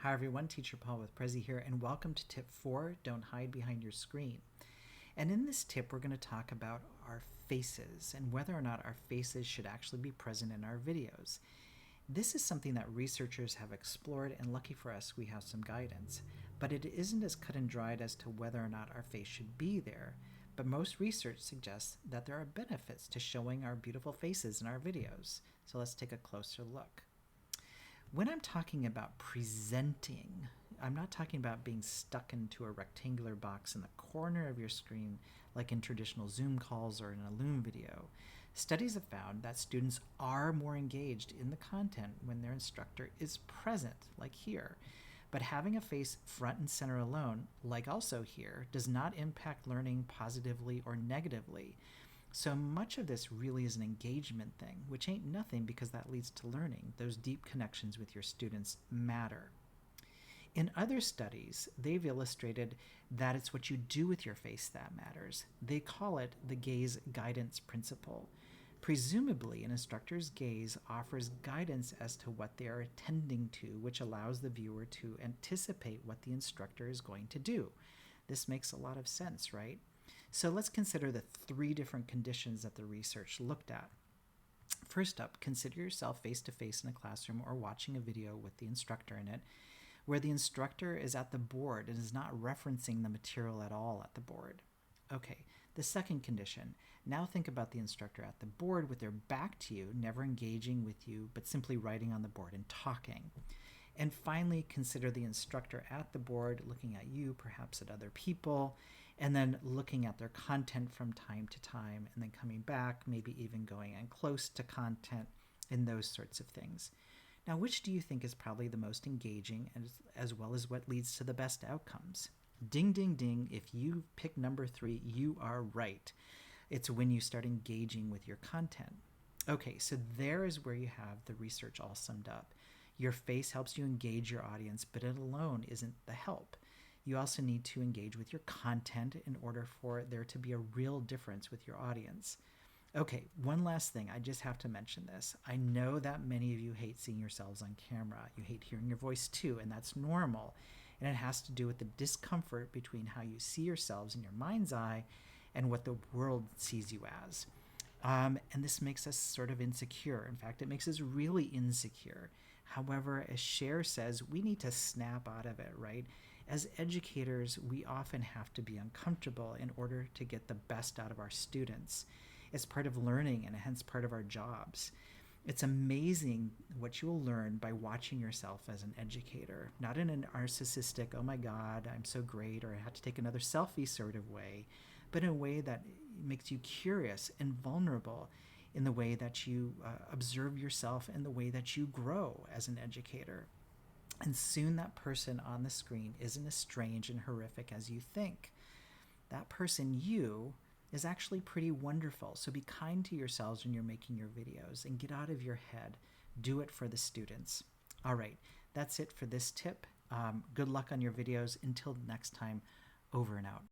Hi everyone, Teacher Paul with Prezi here, and welcome to tip 4, don't hide behind your screen. And in this tip, we're going to talk about our faces and whether or not our faces should actually be present in our videos. This is something that researchers have explored, and lucky for us, we have some guidance. But it isn't as cut and dried as to whether or not our face should be there. But most research suggests that there are benefits to showing our beautiful faces in our videos. So let's take a closer look. When I'm talking about presenting, I'm not talking about being stuck into a rectangular box in the corner of your screen like in traditional Zoom calls or in a Loom video. Studies have found that students are more engaged in the content when their instructor is present, like here. But having a face front and center alone, like also here, does not impact learning positively or negatively. So much of this really is an engagement thing, which ain't nothing because that leads to learning. Those deep connections with your students matter. In other studies, they've illustrated that it's what you do with your face that matters. They call it the gaze guidance principle. Presumably, an instructor's gaze offers guidance as to what they are attending to, which allows the viewer to anticipate what the instructor is going to do. This makes a lot of sense, right? So let's consider the 3 different conditions that the research looked at. First up, consider yourself face-to-face in a classroom or watching a video with the instructor in it, where the instructor is at the board and is not referencing the material at all at the board. Okay, the second condition. Now think about the instructor at the board with their back to you, never engaging with you, but simply writing on the board and talking. And finally, consider the instructor at the board looking at you, perhaps at other people, and then looking at their content from time to time, and then coming back, maybe even going in close to content and those sorts of things. Now, which do you think is probably the most engaging as well as what leads to the best outcomes? Ding, ding, ding. If you pick number 3, you are right. It's when you start engaging with your content. Okay, so there is where you have the research all summed up. Your face helps you engage your audience, but it alone isn't the help. You also need to engage with your content in order for there to be a real difference with your audience. Okay, one last thing. I just have to mention this. I know that many of you hate seeing yourselves on camera. You hate hearing your voice too, and that's normal. And it has to do with the discomfort between how you see yourselves in your mind's eye and what the world sees you as. And this makes us sort of insecure. In fact, it makes us really insecure. However, as Cher says, we need to snap out of it, right? As educators, we often have to be uncomfortable in order to get the best out of our students. It's part of learning and hence part of our jobs. It's amazing what you will learn by watching yourself as an educator, not in a narcissistic, oh my God, I'm so great, or I have to take another selfie sort of way, but in a way that makes you curious and vulnerable in the way that you observe yourself and the way that you grow as an educator. And soon that person on the screen isn't as strange and horrific as you think. That person, you, is actually pretty wonderful. So be kind to yourselves when you're making your videos and get out of your head. Do it for the students. All right, that's it for this tip. Good luck on your videos. Until next time, over and out.